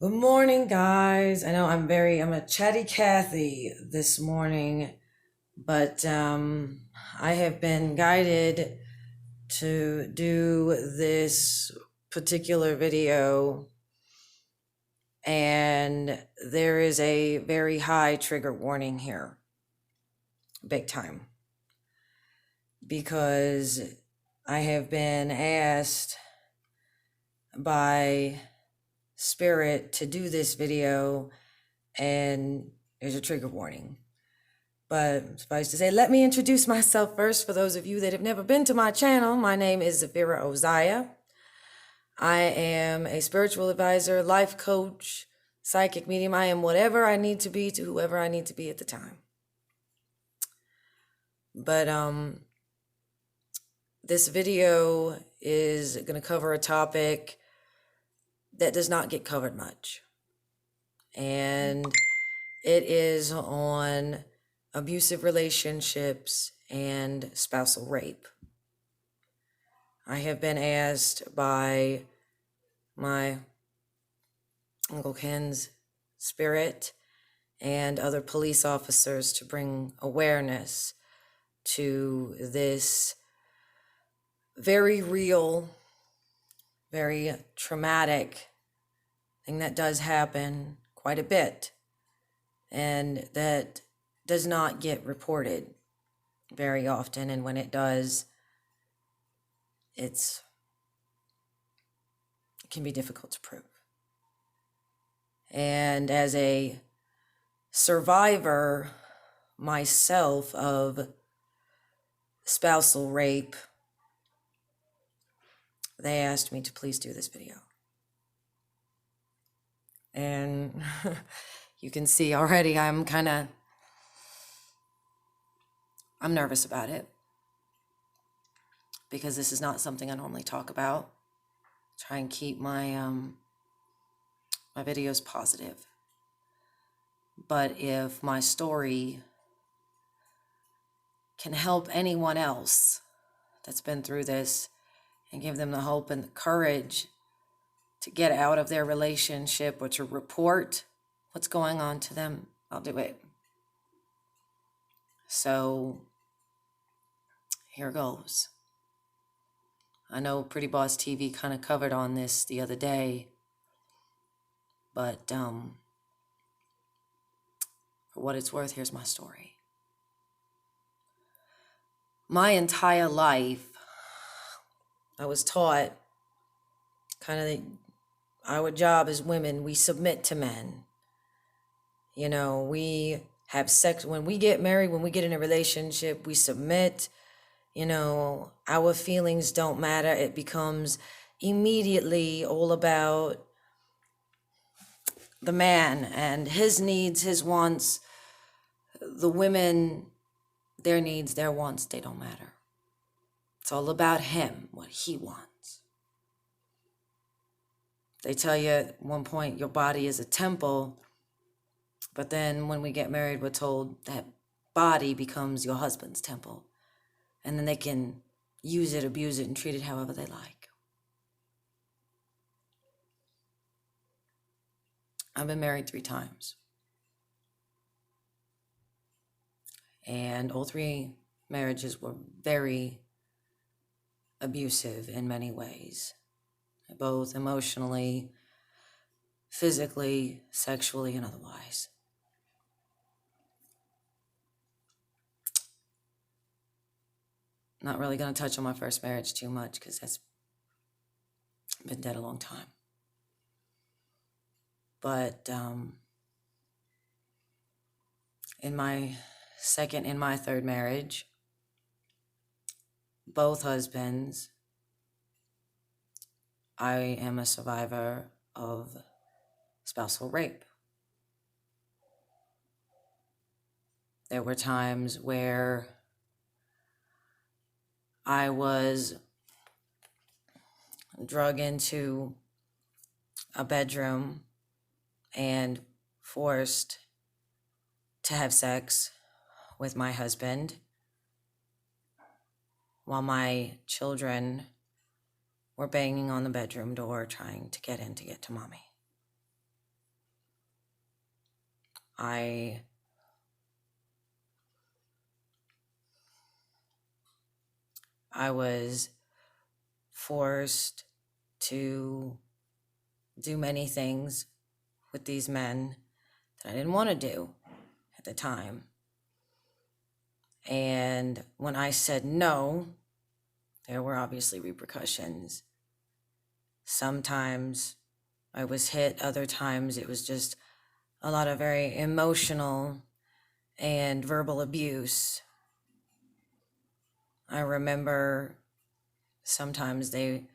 Good morning, guys. I know I'm a chatty Cathy this morning, but I have been guided to do this particular video, and there is a very high trigger warning here, big time, because I have been asked by Spirit to do this video, and there's a trigger warning. But suffice to say, let me introduce myself first for those of you that have never been to my channel. My name is Zephyra. I am a spiritual advisor, life coach, psychic medium. I am whatever I need to be to whoever I need to be at the time. But this video is going to cover a topic that does not get covered much. And it is on abusive relationships and spousal rape. I have been asked by my Uncle Ken's Spirit and other police officers to bring awareness to this very real, very traumatic thing that does happen quite a bit, and that does not get reported very often. And when it does, it can be difficult to prove. And as a survivor myself of spousal rape, they asked me to please do this video. And you can see already I'm nervous about it, because this is not something I normally talk about. Try and keep my my videos positive. But if my story can help anyone else that's been through this and give them the hope and the courage to get out of their relationship or to report what's going on to them, I'll do it. So here goes. I know Pretty Boss TV kind of covered on this the other day, but for what it's worth, here's my story. My entire life, I was taught our job as women, we submit to men. You know, we have sex when we get married, when we get in a relationship, we submit. You know, our feelings don't matter. It becomes immediately all about the man and his needs, his wants. The women, their needs, their wants, they don't matter. It's all about him, what he wants. They tell you at one point your body is a temple, but then when we get married, we're told that body becomes your husband's temple. And then they can use it, abuse it, and treat it however they like. I've been married 3 times. And all 3 marriages were very abusive in many ways, both emotionally, physically, sexually, and otherwise. Not really going to touch on my first marriage too much, because that's been dead a long time. But in my second and my third marriage, both husbands, I am a survivor of spousal rape. There were times where I was drug into a bedroom and forced to have sex with my husband while my children were banging on the bedroom door trying to get in to get to mommy. I was forced to do many things with these men that I didn't want to do at the time. And when I said no, there were obviously repercussions. Sometimes I was hit, other times it was just a lot of very emotional and verbal abuse. I remember sometimes they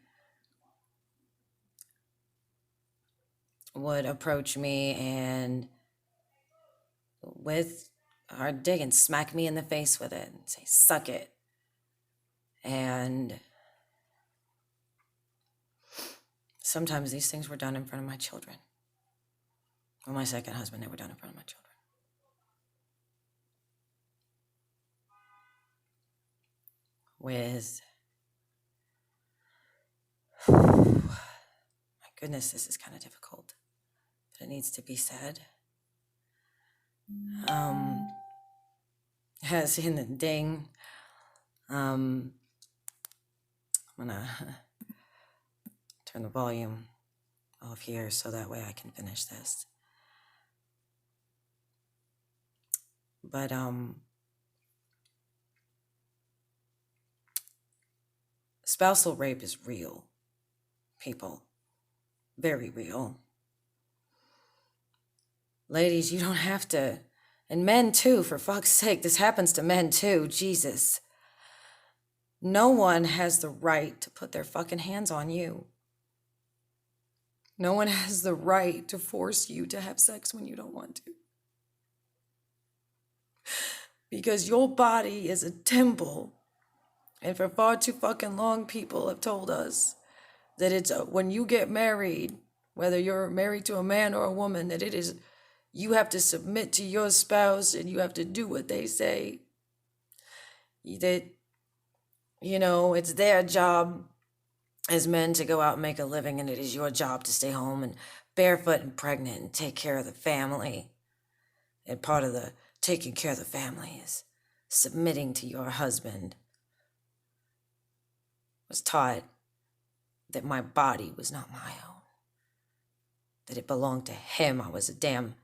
would approach me and with our dick and smack me in the face with it and say, suck it. And sometimes these things were done in front of my children. Or my second husband, they were done in front of my children. With, my goodness, this is kind of difficult, but it needs to be said. As in the ding, I'm gonna turn the volume off here so that way I can finish this. But spousal rape is real, people. Very real. Ladies, you don't have to, and men too, for fuck's sake, this happens to men too, Jesus. No one has the right to put their fucking hands on you. No one has the right to force you to have sex when you don't want to. Because your body is a temple. And for far too fucking long, people have told us that it's when you get married, whether you're married to a man or a woman, that it is, you have to submit to your spouse and you have to do what they say. That, you know, it's their job as men to go out and make a living, and it is your job to stay home and barefoot and pregnant and take care of the family. And part of the taking care of the family is submitting to your husband. I was taught that my body was not my own, that it belonged to him. I was a damn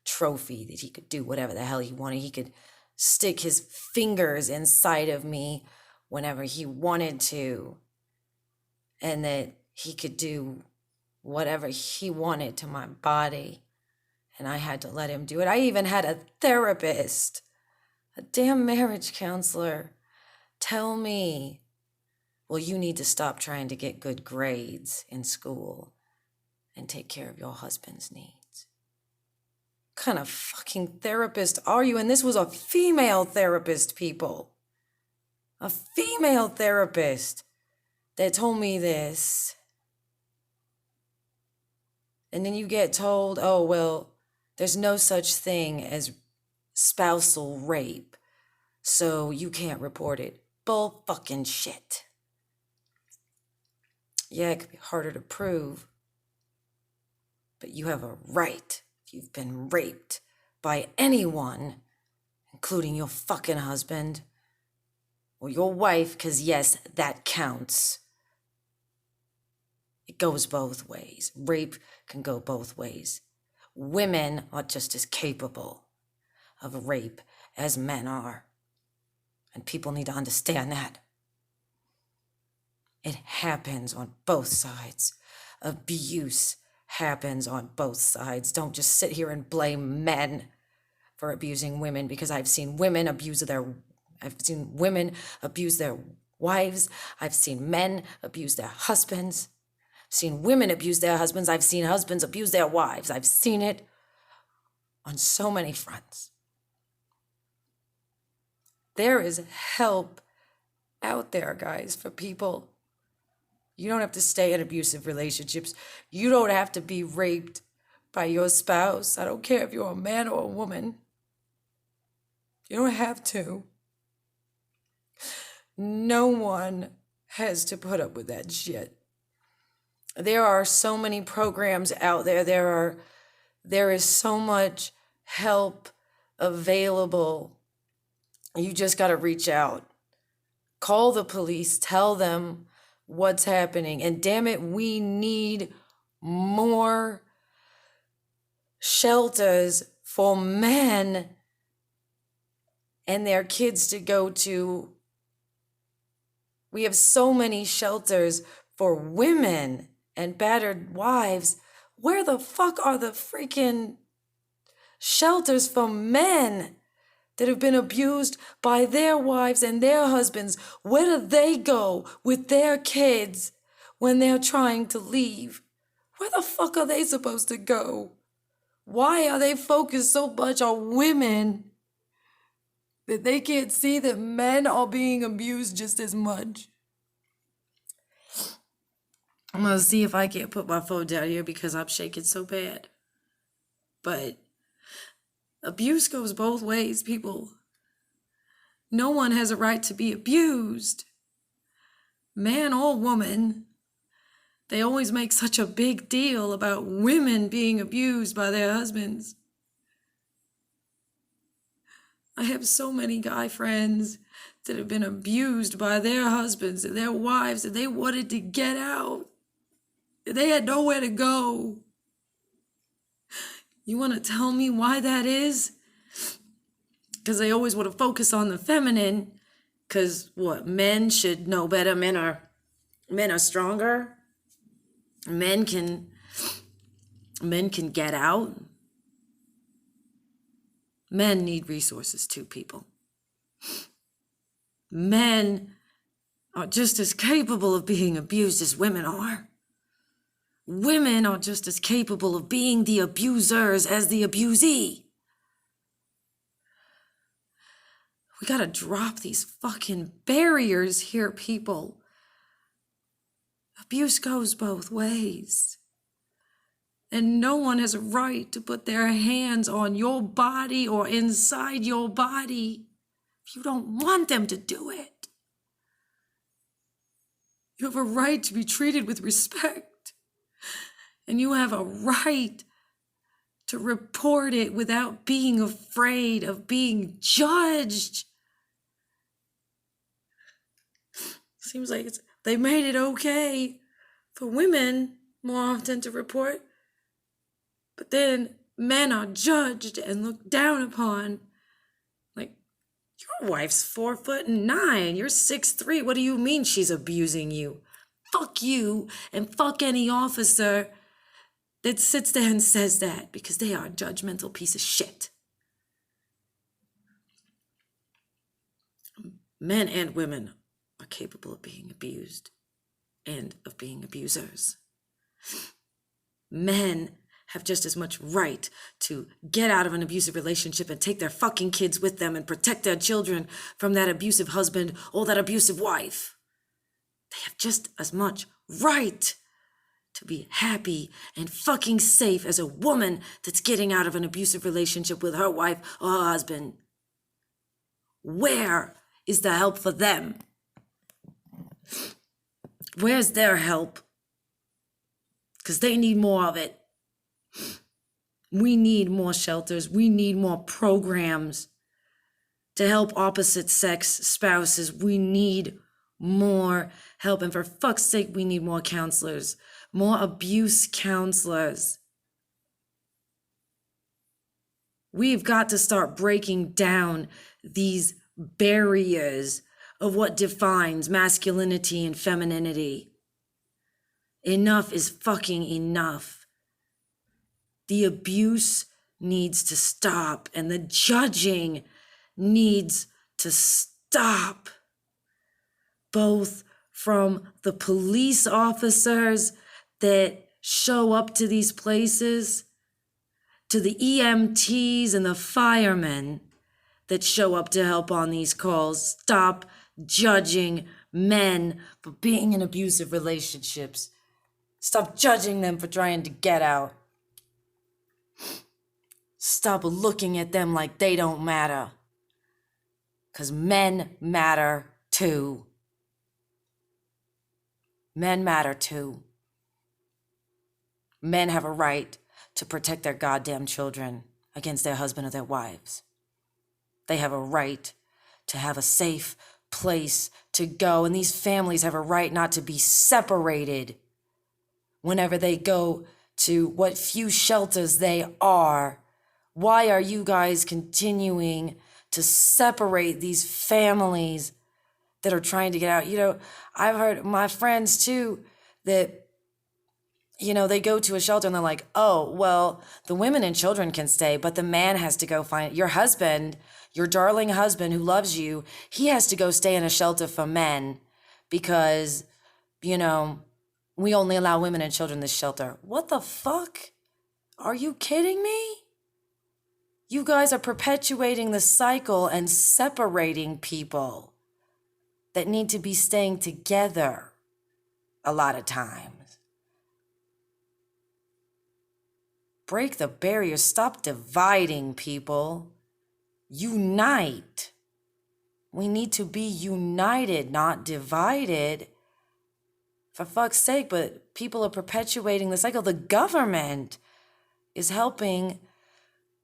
trophy, that he could do whatever the hell he wanted. He could stick his fingers inside of me whenever he wanted to, and that he could do whatever he wanted to my body, and I had to let him do it. I even had a therapist, a damn marriage counselor, tell me, well, you need to stop trying to get good grades in school and take care of your husband's needs. What kind of fucking therapist are you? And this was a female therapist, people. A female therapist that told me this. And then you get told, oh, well, there's no such thing as spousal rape, so you can't report it. Bull fucking shit. Yeah, it could be harder to prove, but you have a right if you've been raped by anyone, including your fucking husband or your wife, because yes, that counts. It goes both ways. Rape can go both ways. Women are just as capable of rape as men are, and people need to understand that. It happens on both sides. Abuse happens on both sides. Don't just sit here and blame men for abusing women, because I've seen women abuse their wives. I've seen men abuse their husbands. I've seen women abuse their husbands. I've seen husbands abuse their wives. I've seen it on so many fronts. There is help out there, guys, for people. You don't have to stay in abusive relationships. You don't have to be raped by your spouse. I don't care if you're a man or a woman. You don't have to. No one has to put up with that shit. There are so many programs out there. There is so much help available. You just got to reach out. Call the police, tell them what's happening. And damn it, we need more shelters for men and their kids to go to. We have so many shelters for women and battered wives. Where the fuck are the freaking shelters for men that have been abused by their wives and their husbands? Where do they go with their kids when they're trying to leave? Where the fuck are they supposed to go? Why are they focused so much on women that they can't see that men are being abused just as much? I'm gonna see if I can't put my phone down here because I'm shaking so bad. But abuse goes both ways, people. No one has a right to be abused. Man or woman. They always make such a big deal about women being abused by their husbands. I have so many guy friends that have been abused by their husbands and their wives, and they wanted to get out. They had nowhere to go. You want to tell me why that is? Because they always want to focus on the feminine. Because what? Men should know better. Men are stronger. Men can get out. Men need resources too, people. Men are just as capable of being abused as women are. Women are just as capable of being the abusers as the abusee. We gotta drop these fucking barriers here, people. Abuse goes both ways. And no one has a right to put their hands on your body or inside your body if you don't want them to do it. You have a right to be treated with respect. And you have a right to report it without being afraid of being judged. Seems like they made it okay for women more often to report, but then men are judged and looked down upon. Like, your wife's 4'9", you're 6'3". What do you mean she's abusing you? Fuck you and fuck any officer that sits there and says that, because they are a judgmental piece of shit. Men and women are capable of being abused and of being abusers. Men have just as much right to get out of an abusive relationship and take their fucking kids with them and protect their children from that abusive husband or that abusive wife. They have just as much right to be happy and fucking safe as a woman that's getting out of an abusive relationship with her wife or her husband. Where is the help for them? Where's their help? Because they need more of it. We need more shelters. We need more programs to help opposite sex spouses. We need more help. And for fuck's sake, we need more counselors, more abuse counselors. We've got to start breaking down these barriers of what defines masculinity and femininity. Enough is fucking enough. The abuse needs to stop, and the judging needs to stop. Both from the police officers that show up to these places, to the EMTs and the firemen that show up to help on these calls. Stop judging men for being in abusive relationships. Stop judging them for trying to get out. Stop looking at them like they don't matter. 'Cause men matter too. Men matter too. Men have a right to protect their goddamn children. against their husband or their wives. They have a right to have a safe place to go. And these families have a right not to be separated whenever they go to what few shelters they are. Why are you guys continuing to separate these families that are trying to get out? You know, I've heard my friends too that, you know, they go to a shelter and they're like, oh, well, the women and children can stay, but the man has to go find your husband, your darling husband who loves you. He has to go stay in a shelter for men because, you know, we only allow women and children this shelter. What the fuck? Are you kidding me? You guys are perpetuating the cycle and separating people that need to be staying together a lot of times. Break the barrier. Stop dividing people. Unite. We need to be united, not divided. For fuck's sake, but people are perpetuating the cycle. The government is helping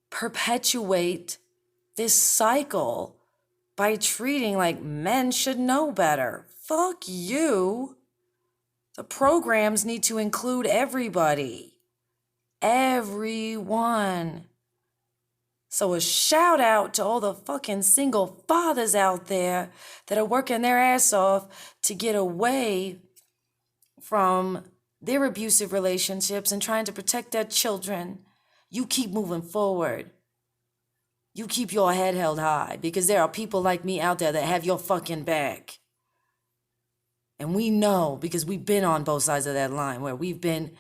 perpetuate this cycle by treating like men should know better. Fuck you. The programs need to include everybody. Everyone. So a shout out to all the fucking single fathers out there that are working their ass off to get away from their abusive relationships and trying to protect their children. You keep moving forward. You keep your head held high because there are people like me out there that have your fucking back. And we know because we've been on both sides of that line where we've been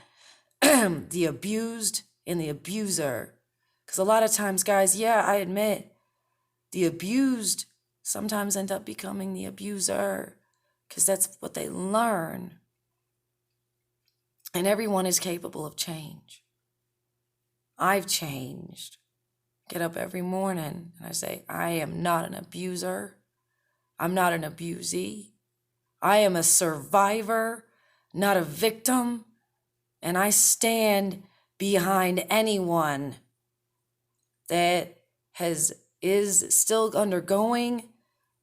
the abused and the abuser. Because a lot of times, guys, yeah, I admit, the abused sometimes end up becoming the abuser because that's what they learn. And everyone is capable of change. I've changed. Get up every morning and I say, I am not an abuser. I'm not an abusee. I am a survivor, not a victim. And I stand behind anyone that is still undergoing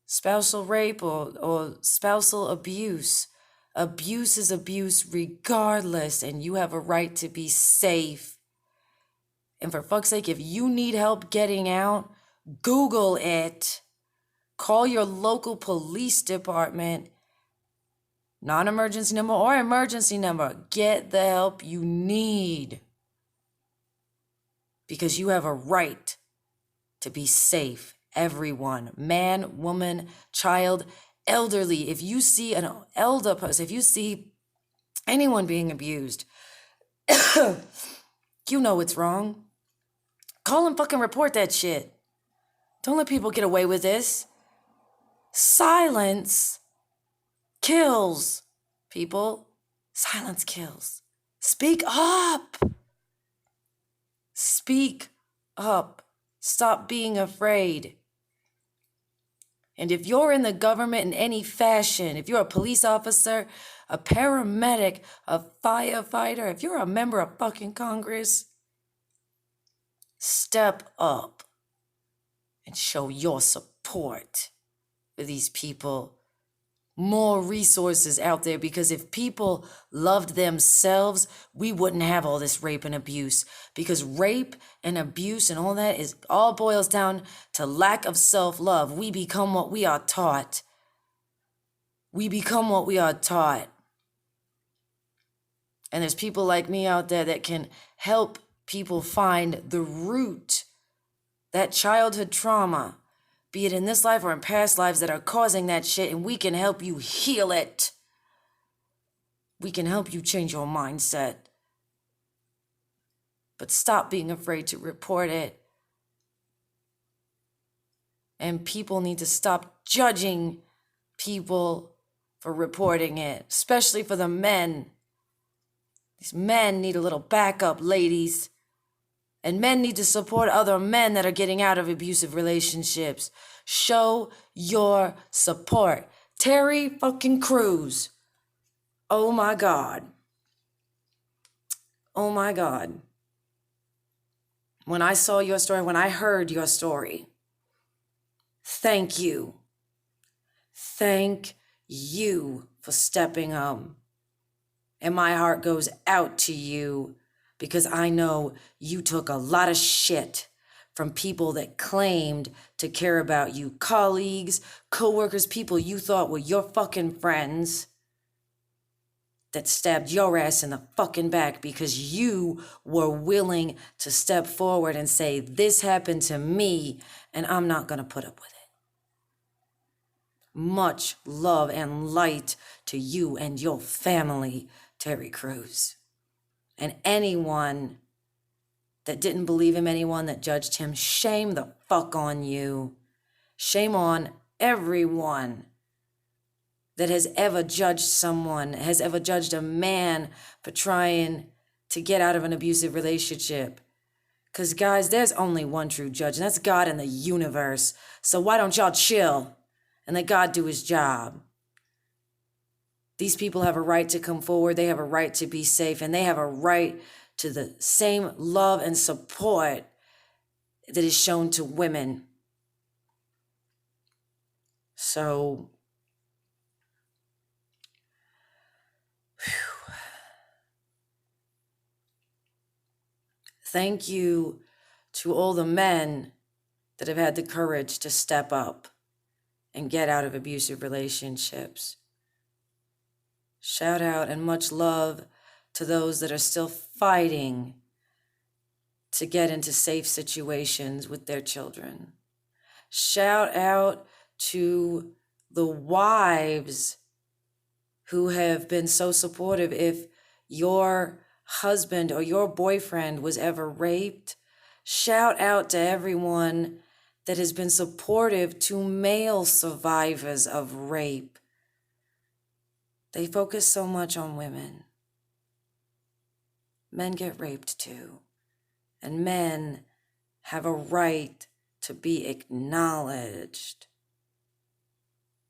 spousal rape or spousal abuse. Abuse is abuse regardless, and you have a right to be safe. And for fuck's sake, if you need help getting out, Google it. Call your local police department, non-emergency number or emergency number. Get the help you need. Because you have a right to be safe. Everyone, man, woman, child, elderly. If you see an elder person, if you see anyone being abused, you know it's wrong. Call and fucking report that shit. Don't let people get away with this. Silence kills, people. Silence kills. Speak up. Speak up. Stop being afraid. And if you're in the government in any fashion, if you're a police officer, a paramedic, a firefighter, if you're a member of fucking Congress, step up and show your support for these people. More resources out there, because if people loved themselves, we wouldn't have all this rape and abuse, because rape and abuse and all that is all boils down to lack of self-love. We become what we are taught. We become what we are taught. And there's people like me out there that can help people find the root, that childhood trauma, be it in this life or in past lives, that are causing that shit, and we can help you heal it. We can help you change your mindset. But stop being afraid to report it. And people need to stop judging people for reporting it, especially for the men. These men need a little backup, ladies. And men need to support other men that are getting out of abusive relationships. Show your support. Terry fucking Crews. Oh my God. Oh my God. when I saw your story, when I heard your story, thank you. Thank you for stepping up. And my heart goes out to you because I know you took a lot of shit from people that claimed to care about you. Colleagues, coworkers, people you thought were your fucking friends that stabbed your ass in the fucking back because you were willing to step forward and say, this happened to me and I'm not going to put up with it. Much love and light to you and your family, Terry Crews. And anyone that didn't believe him, anyone that judged him, shame the fuck on you. Shame on everyone that has ever judged someone, has ever judged a man for trying to get out of an abusive relationship. Because guys, there's only one true judge, and that's God in the universe. So why don't y'all chill and let God do his job? These people have a right to come forward. They have a right to be safe, and they have a right to the same love and support that is shown to women. So, thank you to all the men that have had the courage to step up and get out of abusive relationships. Shout out and much love to those that are still fighting to get into safe situations with their children. Shout out to the wives who have been so supportive. If your husband or your boyfriend was ever raped, shout out to everyone that has been supportive to male survivors of rape. They focus so much on women. Men get raped too. And men have a right to be acknowledged,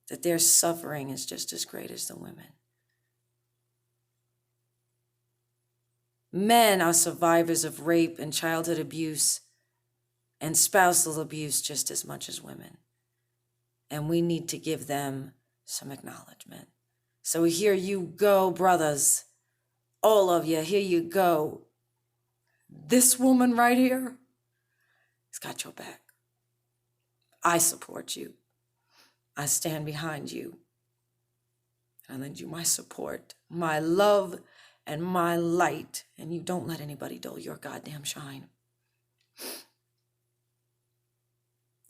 that their suffering is just as great as the women. Men are survivors of rape and childhood abuse and spousal abuse just as much as women. And we need to give them some acknowledgement. So here you go, brothers. All of you, here you go. This woman right here has got your back. I support you. I stand behind you. I lend you my support, my love, and my light. And you don't let anybody dull your goddamn shine.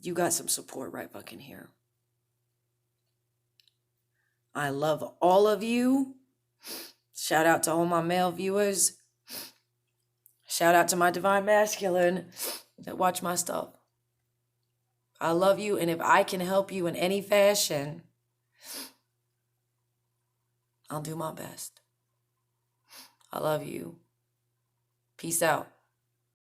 You got some support right fucking here. I love all of you. Shout out to all my male viewers. Shout out to my divine masculine that watch my stuff. I love you, and if I can help you in any fashion, I'll do my best. I love you. Peace out.